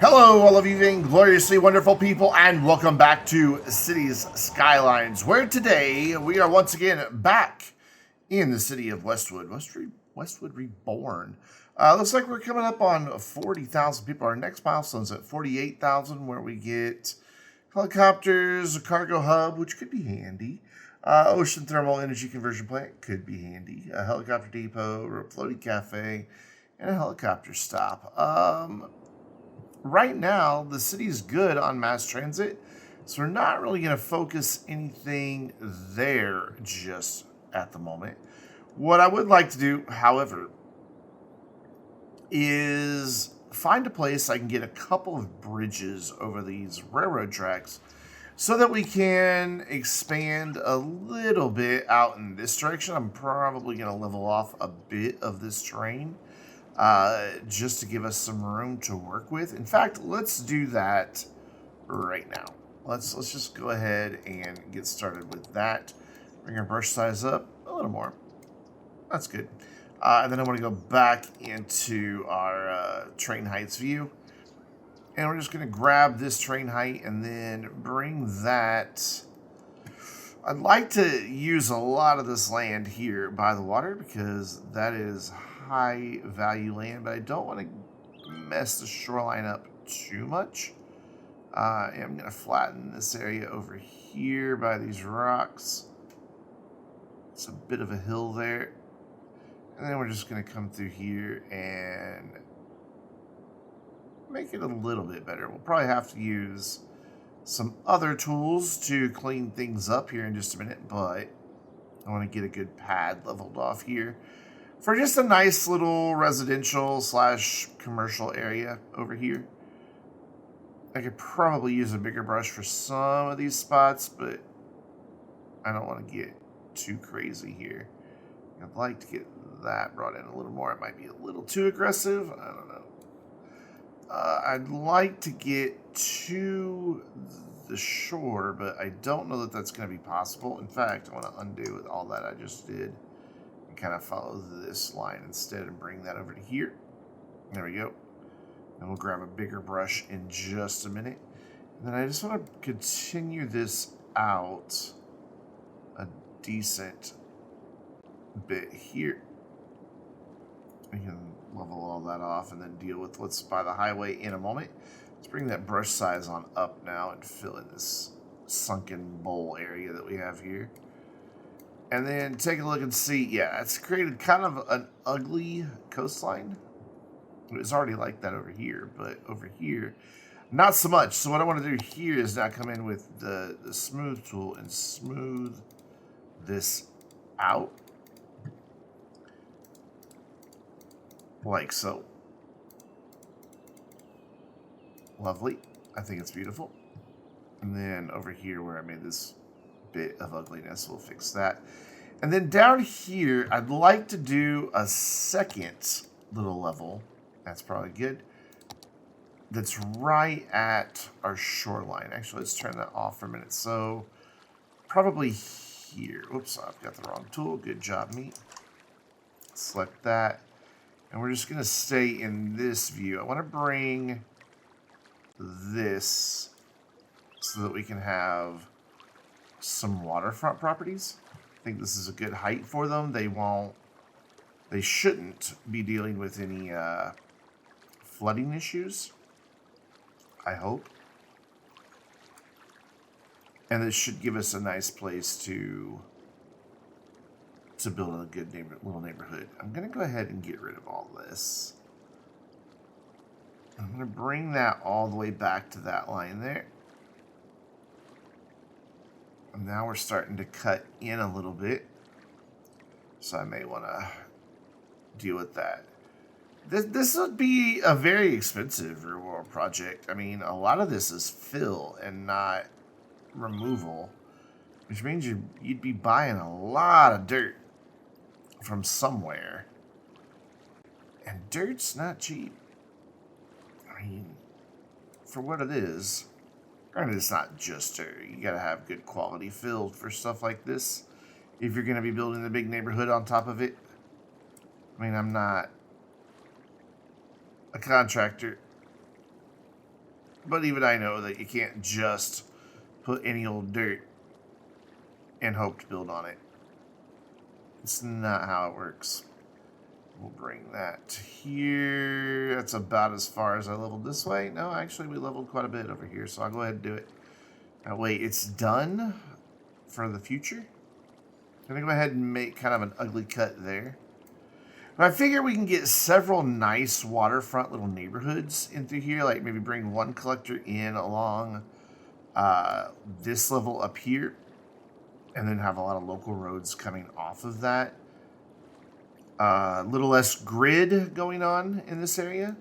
Hello, all of you Vaingloriously wonderful people, and welcome back to Cities Skylines, where today we are once again back in the city of Westwood. Westwood Reborn. Looks like we're coming up on 40,000 people. Our next milestone's at 48,000, where we get helicopters, a cargo hub, which could be handy. Ocean thermal energy conversion plant could be handy. A helicopter depot, or a floating cafe, and a helicopter stop. Right now, the city's good on mass transit, so we're not really going to focus anything there just at the moment. What I would like to do, however, is find a place I can get a couple of bridges over these railroad tracks so that we can expand a little bit out in this direction. I'm probably going to level off a bit of this terrain. Just to give us some room to work with. In fact, let's do that right now. Let's just go ahead and get started with that. Bring our brush size up a little more. That's good. And then I want to go back into our train heights view. And we're just going to grab this train height and then bring that. I'd like to use a lot of this land here by the water because that is high value land, but I don't want to mess the shoreline up too much. I'm going to flatten this area over here by these rocks. It's a bit of a hill there. And then we're just going to come through here and make it a little bit better. We'll probably have to use some other tools to clean things up here in just a minute, but I want to get a good pad leveled off here for just a nice little residential / commercial area over here. I could probably use a bigger brush for some of these spots, but I don't want to get too crazy here. I'd like to get that brought in a little more. It might be a little too aggressive. I don't know. I'd like to get to the shore, but I don't know that that's going to be possible. In fact, I want to undo all that I just did and kind of follow this line instead and bring that over to here. There we go. And we'll grab a bigger brush in just a minute. And then I just want to continue this out a decent bit here. We can level all that off and then deal with what's by the highway in a moment. Let's bring that brush size on up now and fill in this sunken bowl area that we have here. And then take a look and see, yeah, it's created kind of an ugly coastline. It was already like that over here, but over here, not so much. So what I want to do here is now come in with the smooth tool and smooth this out. Like so. Lovely. I think it's beautiful. And then over here where I made this bit of ugliness, we'll fix that. And then down here, I'd like to do a second little level. That's probably good. That's right at our shoreline. Actually, let's turn that off for a minute. So probably here. Oops, I've got the wrong tool. Good job, me. Select that. And we're just going to stay in this view. I want to bring this so that we can have some waterfront properties. I think this is a good height for them. They shouldn't be dealing with any flooding issues, I hope. And this should give us a nice place to build a good little neighborhood. I'm going to go ahead and get rid of all this. I'm going to bring that all the way back to that line there. And now we're starting to cut in a little bit. So I may want to deal with that. This would be a very expensive reward project. I mean, a lot of this is fill and not removal, which means you'd be buying a lot of dirt from somewhere. And dirt's not cheap. I mean, for what it is, granted, it's not just dirt. You gotta have good quality fill for stuff like this if you're gonna be building a big neighborhood on top of it. I mean, I'm not a contractor. But even I know that you can't just put any old dirt and hope to build on it. It's not how it works. We'll bring that to here. That's about as far as I leveled this way. No, actually, we leveled quite a bit over here, so I'll go ahead and do it. Now, wait, it's done for the future? I'm going to go ahead and make kind of an ugly cut there. But I figure we can get several nice waterfront little neighborhoods in through here. Like maybe bring one collector in along this level up here. And then have a lot of local roads coming off of that. A little less grid going on in this area.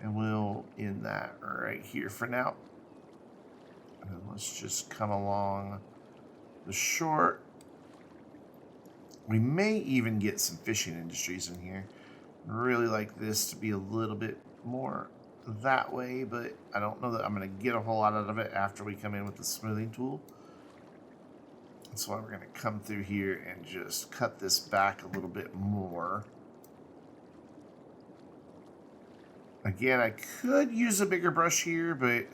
And we'll end that right here for now. And then let's just come along the shore. We may even get some fishing industries in here. I really like this to be a little bit more that way, but I don't know that I'm going to get a whole lot out of it after we come in with the smoothing tool. That's why we're going to come through here and just cut this back a little bit more. Again, I could use a bigger brush here, but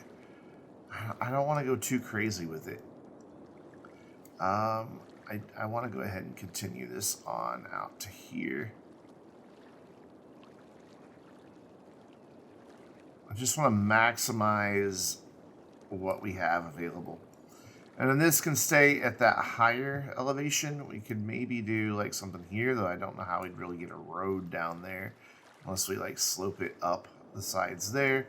I don't want to go too crazy with it. I want to go ahead and continue this on out to here. I just want to maximize what we have available. And then this can stay at that higher elevation. We could maybe do like something here, though I don't know how we'd really get a road down there unless we like slope it up the sides there.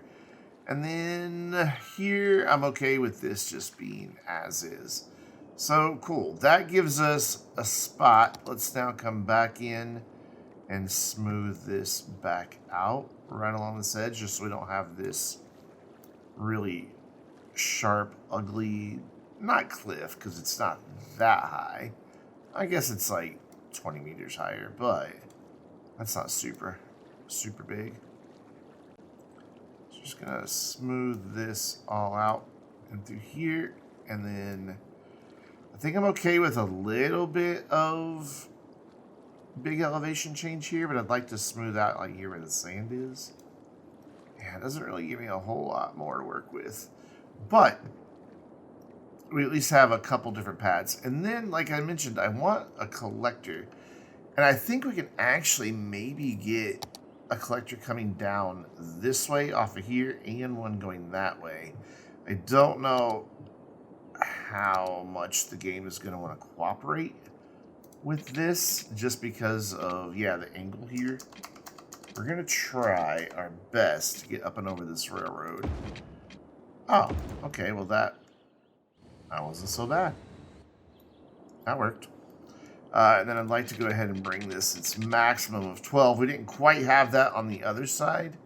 And then here, I'm okay with this just being as is. So cool. That gives us a spot. Let's now come back in and smooth this back out right along this edge, just so we don't have this really sharp, ugly, not cliff, because it's not that high. I guess it's like 20 meters higher, but that's not super big. So just gonna smooth this all out and through here, and then I think I'm okay with a little bit of big elevation change here, but I'd like to smooth out like here where the sand is. Yeah, it doesn't really give me a whole lot more to work with, but we at least have a couple different pads. And then, like I mentioned, I want a collector, and I think we can actually maybe get a collector coming down this way off of here and one going that way. I don't know how much the game is going to want to cooperate with this, just because of, yeah, the angle here. We're going to try our best to get up and over this railroad. Oh, okay, well that wasn't so bad. That worked. And then I'd like to go ahead and bring this its maximum of 12. We didn't quite have that on the other side.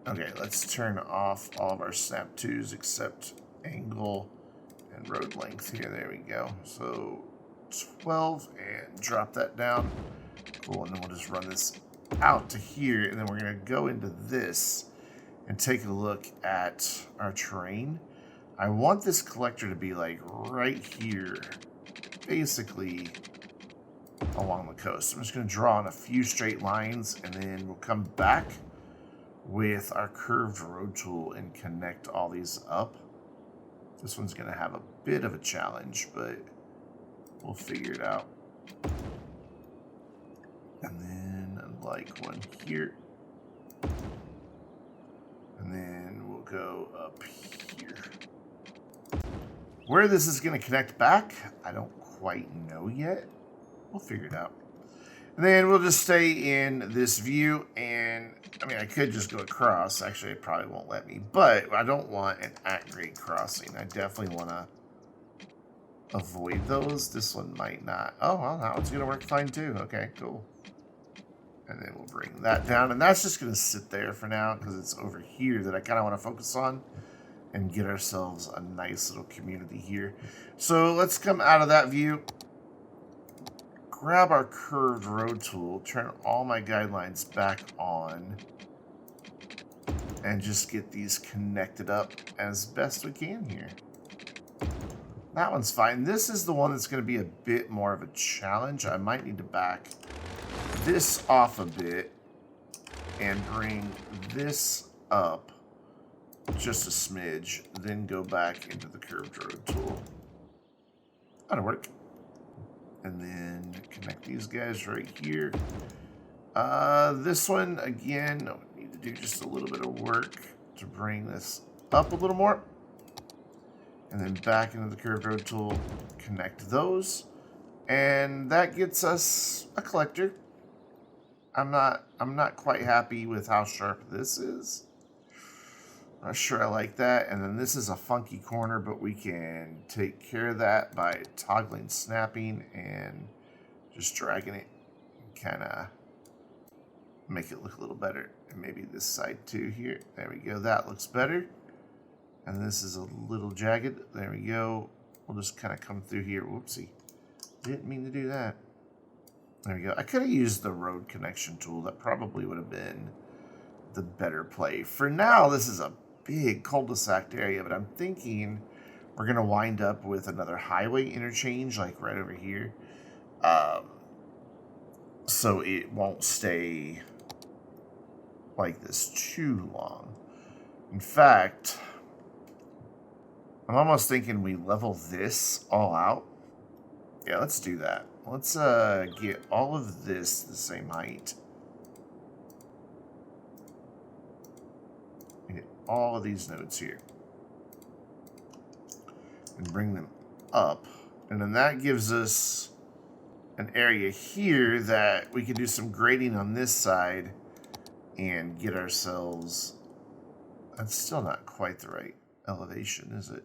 Okay, let's turn off all of our snap 2s except angle and road length here. There we go. So 12 and drop that down. Cool, and then we'll just run this out to here, and then we're going to go into this and take a look at our terrain. I want this collector to be like right here, basically along the coast. I'm just going to draw on a few straight lines, and then we'll come back with our curved road tool and connect all these up. This one's going to have a bit of a challenge, but we'll figure it out. And then like one here. And then we'll go up here. Where this is going to connect back, I don't quite know yet. We'll figure it out. And then we'll just stay in this view, and I mean, I could just go across. Actually, it probably won't let me, but I don't want an at-grade crossing. I definitely want to avoid those. This one might not. Oh, well, that one's going to work fine too. Okay, cool. And then we'll bring that down, and that's just going to sit there for now because it's over here that I kind of want to focus on and get ourselves a nice little community here. So let's come out of that view. Grab our curved road tool, turn all my guidelines back on, and just get these connected up as best we can here. That one's fine. This is the one that's going to be a bit more of a challenge. I might need to back this off a bit and bring this up just a smidge, then go back into the curved road tool. That'll work. And then connect these guys right here. This one, again, we need to do just a little bit of work to bring this up a little more. And then back into the curved road tool, connect those. And that gets us a collector. I'm not quite happy with how sharp this is. Not sure I like that. And then this is a funky corner, but we can take care of that by toggling snapping and just dragging it and kind of make it look a little better. And maybe this side too here. There we go. That looks better. And this is a little jagged. There we go. We'll just kind of come through here. Whoopsie. Didn't mean to do that. There we go. I could have used the road connection tool. That probably would have been the better play. For now, this is a big cul-de-sac area, but I'm thinking we're going to wind up with another highway interchange, like right over here. So it won't stay like this too long. In fact, I'm almost thinking we level this all out. Yeah, let's do that. Let's get all of this the same height. Get all of these nodes here. And bring them up. And then that gives us an area here that we can do some grading on this side and get ourselves... That's still not quite the right elevation, is it?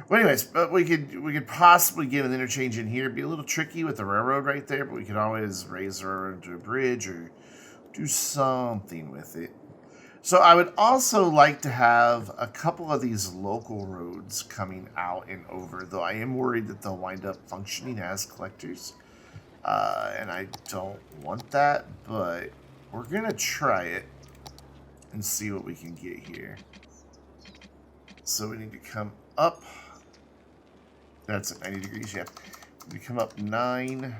Well, anyways, but we could possibly get an interchange in here. It'd be a little tricky with the railroad right there, but we could always raise the railroad to a bridge or do something with it. So I would also like to have a couple of these local roads coming out and over, though I am worried that they'll wind up functioning as collectors. And I don't want that, but we're going to try it and see what we can get here. So we need to come up. That's at 90 degrees, yeah. We come up 9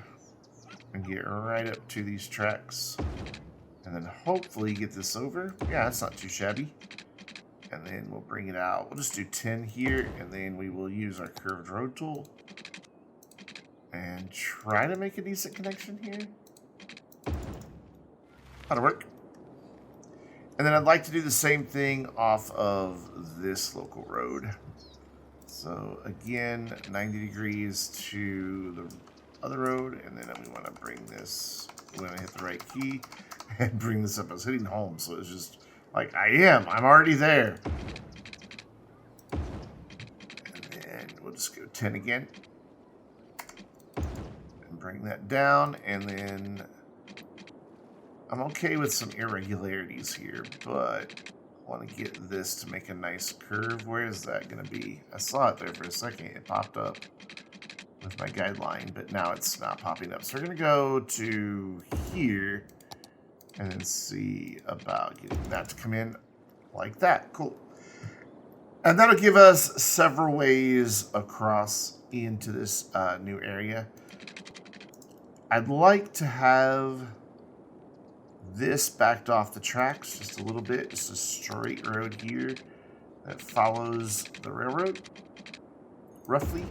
and get right up to these tracks. And then hopefully get this over. Yeah, that's not too shabby. And then we'll bring it out. We'll just do 10 here, and then we will use our curved road tool. And try to make a decent connection here. That'll work. And then I'd like to do the same thing off of this local road. So again, 90 degrees to the other road, and then we want to bring this, we want to hit the right key and bring this up. I was hitting home, so it's just like, I'm already there. And then we'll just go 10 again. And bring that down, and then I'm okay with some irregularities here, but I want to get this to make a nice curve. Where is that going to be? I saw it there for a second. It popped up with my guideline, but now it's not popping up. So we're going to go to here and then see about getting that to come in like that. Cool. And that'll give us several ways across into this new area. I'd like to have this backed off the tracks just a little bit. Just a straight road here that follows the railroad, roughly.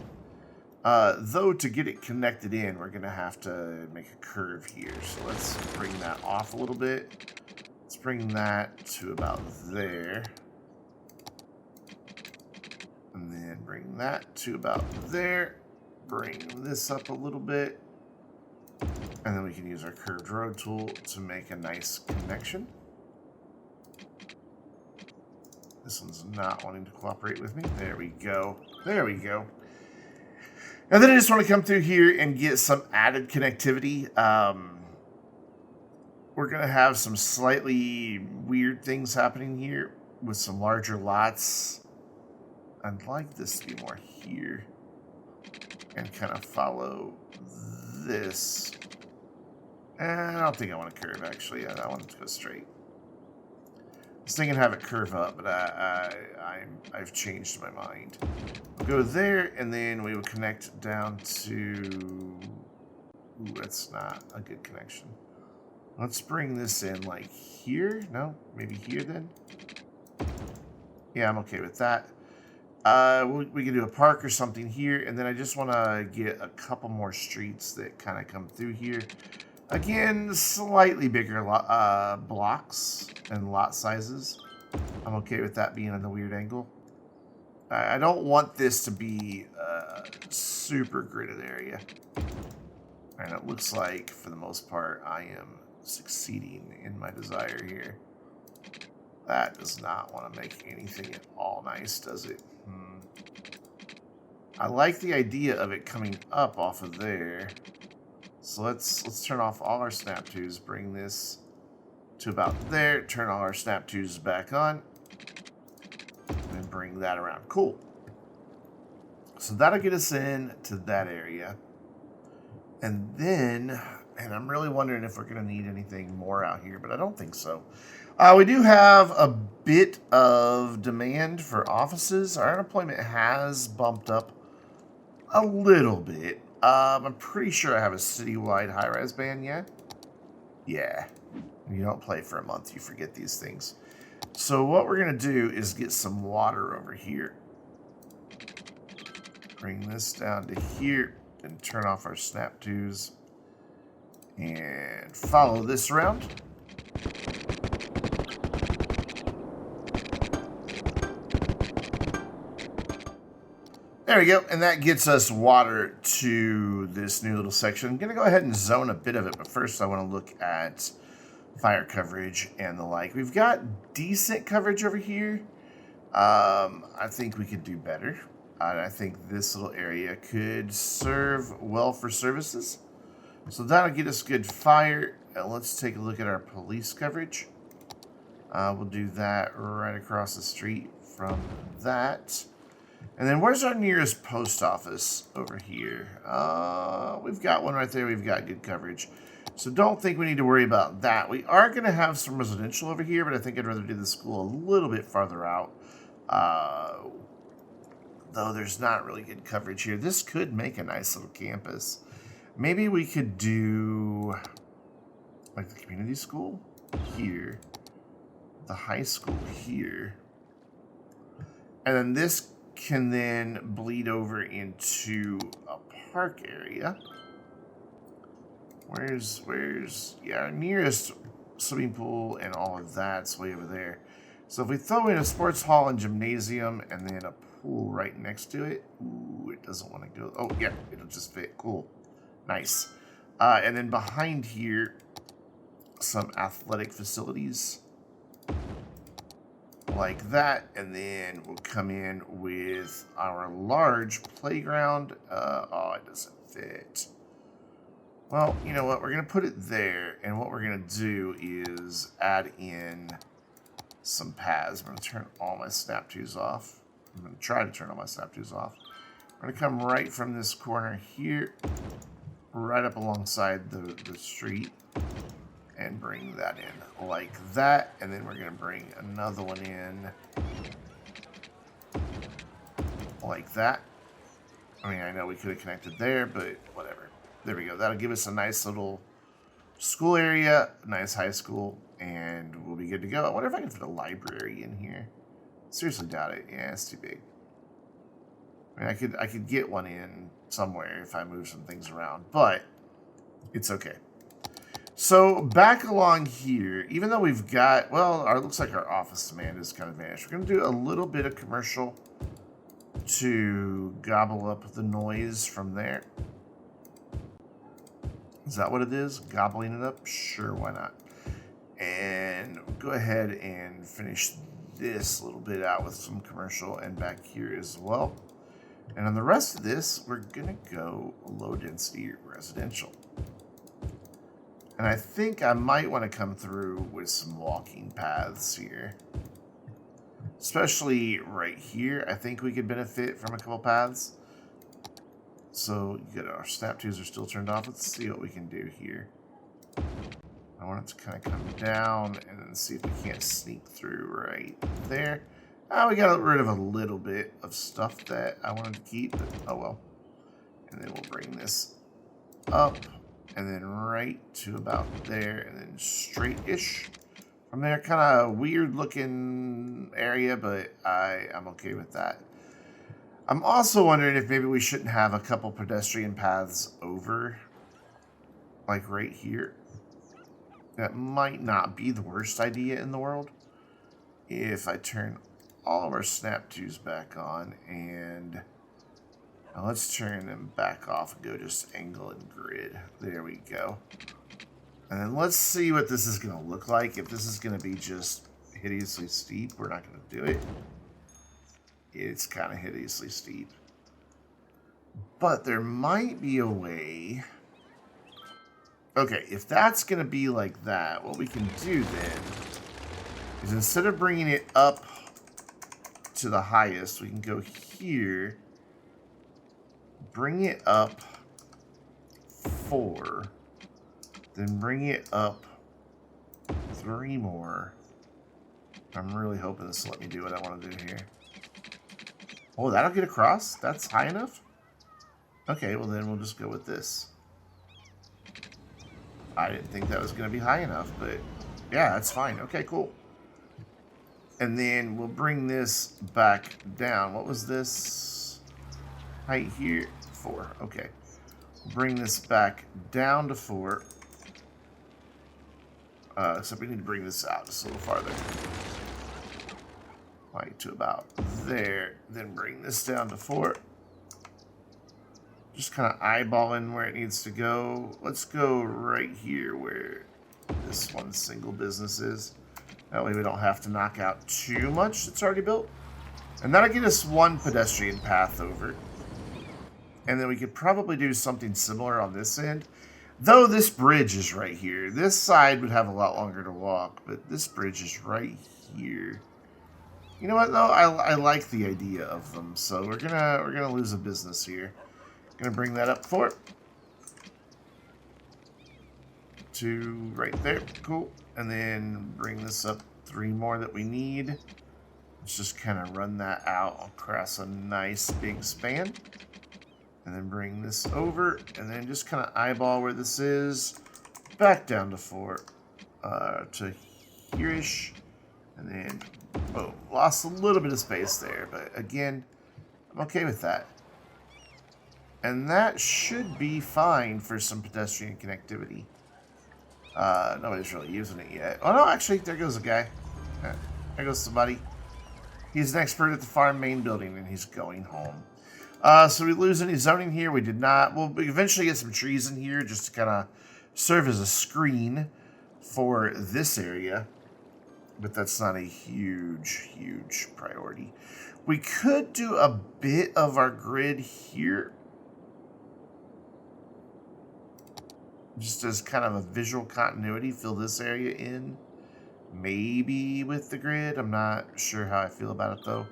Though to get it connected in, we're going to have to make a curve here. So let's bring that off a little bit. Let's bring that to about there. And then bring that to about there. Bring this up a little bit. And then we can use our curved road tool to make a nice connection. This one's not wanting to cooperate with me. There we go. There we go. And then I just want to come through here and get some added connectivity. We're going to have some slightly weird things happening here with some larger lots. I'd like this to be more here and kind of follow this. And I don't think I want to curve, actually. I want it to go straight. I was thinking have it curve up, but I've changed my mind. We'll go there, and then we will connect down to... Ooh, that's not a good connection. Let's bring this in like here. No, maybe here then. Yeah, I'm okay with that. We can do a park or something here, and then I just want to get a couple more streets that kind of come through here. Again, slightly bigger blocks and lot sizes. I'm okay with that being on the weird angle. I don't want this to be a super gridded area. And it looks like, for the most part, I am succeeding in my desire here. That does not want to make anything at all nice, does it? I like the idea of it coming up off of there. So let's turn off all our snap twos, bring this to about there, turn all our snap twos back on, and bring that around. Cool. So that'll get us in to that area. And then, and I'm really wondering if we're going to need anything more out here, but I don't think so. We do have a bit of demand for offices. Our unemployment has bumped up a little bit. I'm pretty sure I have a citywide high-rise ban yet. Yeah. When you don't play for a month, you forget these things. So what we're going to do is get some water over here. Bring this down to here and turn off our snap twos. And follow this around. There we go, and that gets us water to this new little section. I'm going to go ahead and zone a bit of it, but first I want to look at fire coverage and the like. We've got decent coverage over here. I think we could do better. I think this little area could serve well for services. So that'll get us good fire. Let's take a look at our police coverage. We'll do that right across the street from that. And then where's our nearest post office over here? We've got one right there. We've got good coverage. So don't think we need to worry about that. We are going to have some residential over here, but I think I'd rather do the school a little bit farther out. Though there's not really good coverage here. This could make a nice little campus. Maybe we could do like the community school here, the high school here, and then this can then bleed over into a park area. Where's yeah, our nearest swimming pool and all of that's way over there. So if we throw in a sports hall and gymnasium and then a pool right next to it, ooh, it doesn't want to go. Oh yeah, it'll just fit. Cool, nice. And then behind here, some athletic facilities like that, and then we'll come in with our large playground. Oh, it doesn't fit. Well, you know what? We're going to put it there, and what we're going to do is add in some paths. I'm going to turn all my snap twos off. I'm going to try to turn all my snap twos off. We're going to come right from this corner here, right up alongside the street, and bring that in like that. And then we're going to bring another one in like that. I mean, I know we could have connected there, but whatever. There we go. That'll give us a nice little school area, nice high school, and we'll be good to go. I wonder if I can fit a library in here. Seriously doubt it. Yeah, it's too big. I mean, I could get one in somewhere if I move some things around, but it's okay. So back along here, even though we've got, well, looks like our office demand is kind of vanished. We're going to do a little bit of commercial to gobble up the noise from there. Is that what it is? Gobbling it up? Sure, why not? And go ahead and finish this little bit out with some commercial and back here as well. And on the rest of this, we're going to go low density residential. And I think I might want to come through with some walking paths here. Especially right here. I think we could benefit from a couple paths. So you got our snap twos are still turned off. Let's see what we can do here. I want it to kind of come down and then see if we can't sneak through right there. We got rid of a little bit of stuff that I wanted to keep, but oh well. And then we'll bring this up and then right to about there, and then straight-ish from there. Kind of weird looking area, but I'm okay with that. I'm also wondering if maybe we shouldn't have a couple pedestrian paths over, like right here. That might not be the worst idea in the world. If I turn all of our snap twos back on, and now let's turn them back off and go just angle and grid. There we go. And then let's see what this is going to look like. If this is going to be just hideously steep, we're not going to do it. It's kind of hideously steep. But there might be a way. Okay, if that's going to be like that, what we can do then is instead of bringing it up to the highest, we can go here, bring it up 4, then bring it up 3 more. I'm really hoping this will let me do what I want to do here. Oh, that'll get across? That's high enough? Okay, well then we'll just go with this. I didn't think that was going to be high enough, but yeah, that's fine. Okay, cool. And then we'll bring this back down. What was this height here? 4. Okay. Bring this back down to 4. Except we need to bring this out just a little farther. Like to about there. Then bring this down to 4. Just kind of eyeballing where it needs to go. Let's go right here where this one single business is. That way we don't have to knock out too much that's already built. And that'll get us 1 pedestrian path over. And then we could probably do something similar on this end. Though this bridge is right here. This side would have a lot longer to walk, but this bridge is right here. You know what though? I like the idea of them, so we're gonna lose a business here. Gonna bring that up 4 to right there. Cool. And then bring this up 3 more that we need. Let's just kind of run that out across a nice big span. And then bring this over, and then just kind of eyeball where this is. Back down to 4 to here-ish. And then, boom. Lost a little bit of space there, but again, I'm okay with that. And that should be fine for some pedestrian connectivity. Nobody's really using it yet. Oh no, actually, there goes a guy. There goes somebody. He's an expert at the farm main building, and he's going home. So we lose any zoning here? We did not. We'll eventually get some trees in here just to kind of serve as a screen for this area. But that's not a huge, huge priority. We could do a bit of our grid here. Just as kind of a visual continuity, fill this area in. Maybe with the grid. I'm not sure how I feel about it though.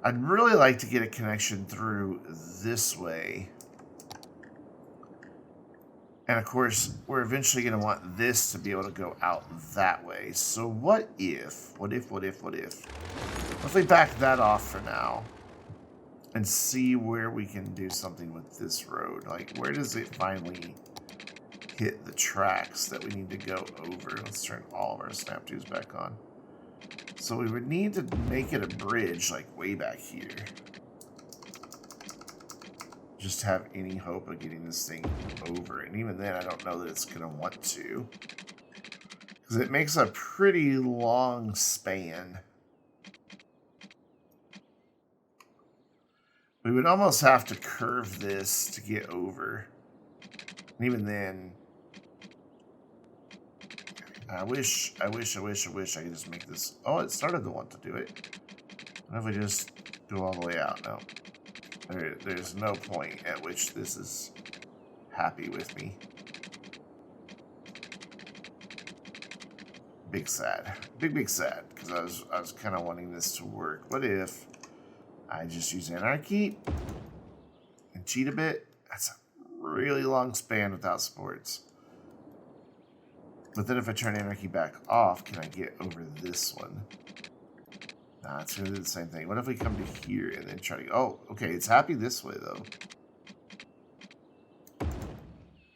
I'd really like to get a connection through this way. And of course, we're eventually going to want this to be able to go out that way. So what if we back that off for now and see where we can do something with this road? Like, where does it finally hit the tracks that we need to go over? Let's turn all of our snap twos back on. So we would need to make it a bridge, like way back here. Just have any hope of getting this thing over. And even then, I don't know that it's going to want to. Because it makes a pretty long span. We would almost have to curve this to get over. And even then, I wish I could just make this. Oh, it started to want to do it. What if we just go all the way out? No. There's no point at which this is happy with me. Big sad. Big sad. Because I was kind of wanting this to work. What if I just use anarchy and cheat a bit? That's a really long span without sports. But then if I turn anarchy back off, can I get over this one? Nah, it's going to do the same thing. What if we come to here and then try to... Oh, okay, it's happy this way, though.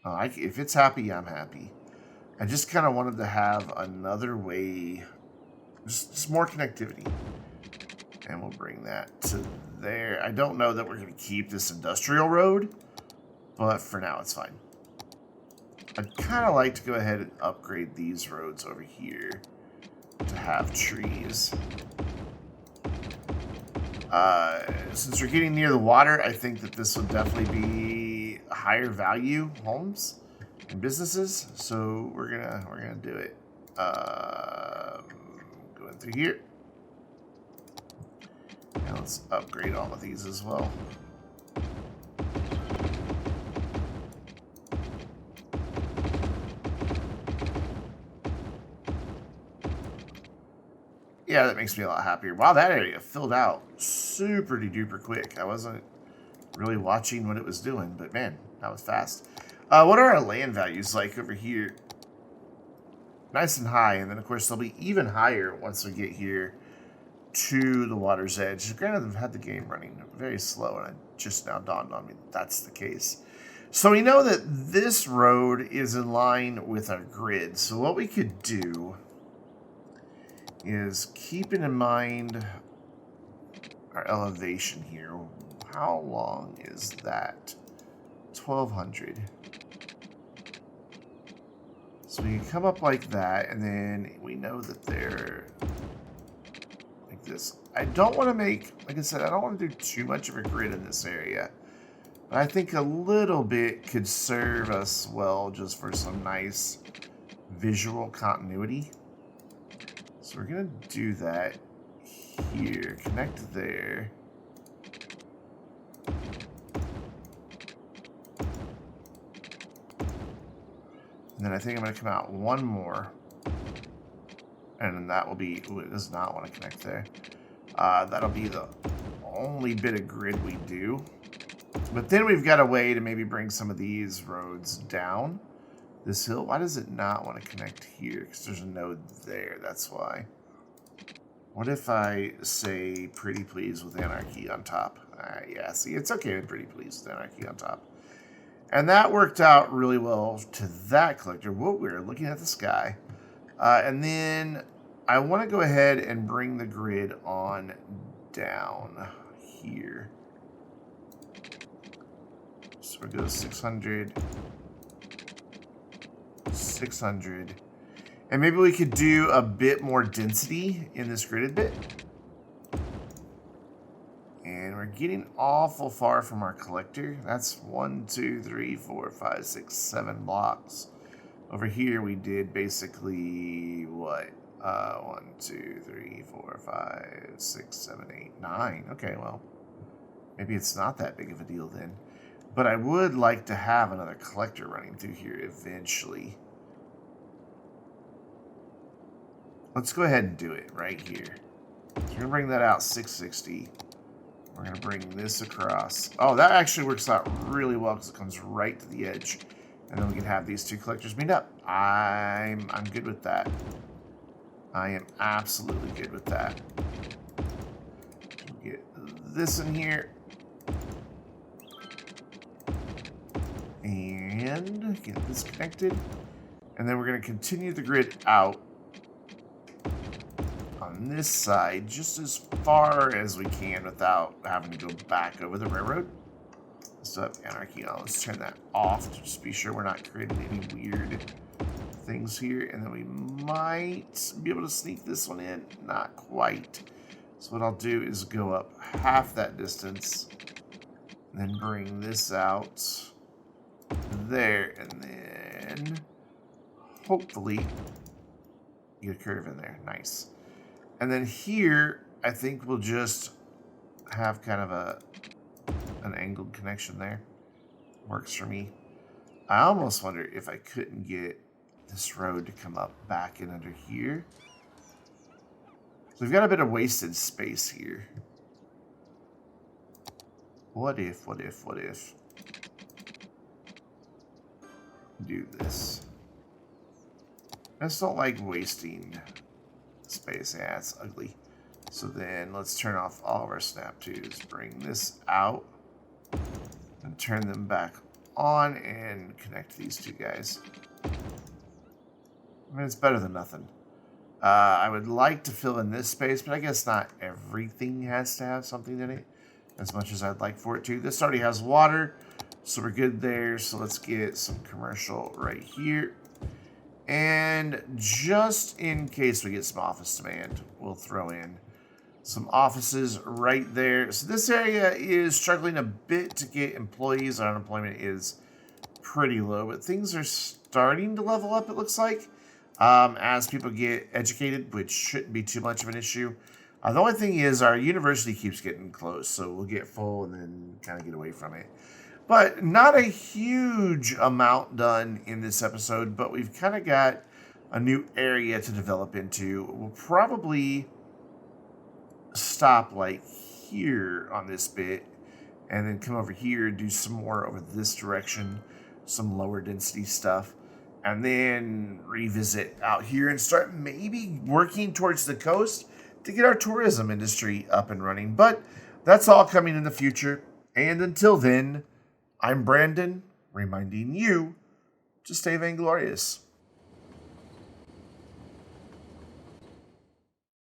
If it's happy, I'm happy. I just kind of wanted to have another way, just more connectivity. And we'll bring that to there. I don't know that we're going to keep this industrial road, but for now it's fine. I'd kind of like to go ahead and upgrade these roads over here to have trees. Since we're getting near the water, I think that this would definitely be higher value homes and businesses. So we're gonna do it. Going through here. And let's upgrade all of these as well. Yeah, that makes me a lot happier. Wow, that area filled out super duper quick. I wasn't really watching what it was doing, but man, that was fast. What are our land values like over here? Nice and high, and then of course they'll be even higher once we get here to the water's edge. Granted, I've had the game running very slow, and it just now dawned on me that that's the case. So we know that this road is in line with our grid. So what we could do is, keeping in mind our elevation here, how long is that? 1200. So we can come up like that, and then we know that they're like this. I don't want to make, like I said, I don't want to do too much of a grid in this area. But I think a little bit could serve us well just for some nice visual continuity. So we're going to do that here. Connect there. And then I think I'm going to come out one more. And then that will be... Ooh, it does not want to connect there. That'll be the only bit of grid we do. But then we've got a way to maybe bring some of these roads down this hill. Why does it not want to connect here? Because there's a node there. That's why. What if I say pretty please with anarchy on top? Yeah, see, it's okay with pretty please with anarchy on top. And that worked out really well to that collector. Whoa, we're looking at the sky. And then I want to go ahead and bring the grid on down here. So we go 600. 600. And maybe we could do a bit more density in this gridded bit. And we're getting awful far from our collector. That's 1, 2, 3, 4, 5, 6, 7 blocks. Over here we did basically what? 1, 2, 3, 4, 5, 6, 7, 8, 9. Okay, well, maybe it's not that big of a deal then. But I would like to have another collector running through here eventually. Let's go ahead and do it right here. So we're going to bring that out 660. We're going to bring this across. Oh, that actually works out really well because it comes right to the edge. And then we can have these two collectors meet up. I'm good with that. I am absolutely good with that. Get this in here. And get this connected. And then we're going to continue the grid out on this side just as far as we can without having to go back over the railroad. So have anarchy on. Let's turn that off to just be sure we're not creating any weird things here. And then we might be able to sneak this one in. Not quite. So what I'll do is go up half that distance and then bring this out there, and then hopefully get a curve in there. Nice. And then here, I think we'll just have kind of an angled connection there. Works for me. I almost wonder if I couldn't get this road to come up back in under here. So we've got a bit of wasted space here. What if do this? I just don't like wasting space. Yeah, it's ugly. So then let's turn off all of our snap twos. Bring this out and turn them back on and connect these two guys. I mean, it's better than nothing. I would like to fill in this space, but I guess not everything has to have something in it, as much as I'd like for it to. This already has water, so we're good there. So let's get some commercial right here. And just in case we get some office demand, we'll throw in some offices right there. So this area is struggling a bit to get employees. Our unemployment is pretty low, but things are starting to level up, it looks like. As people get educated, which shouldn't be too much of an issue. The only thing is our university keeps getting close, so we'll get full and then kind of get away from it. But not a huge amount done in this episode, but we've kind of got a new area to develop into. We'll probably stop like here on this bit and then come over here and do some more over this direction, some lower density stuff. And then revisit out here and start maybe working towards the coast to get our tourism industry up and running. But that's all coming in the future. And until then, I'm Brandon, reminding you to stay vainglorious.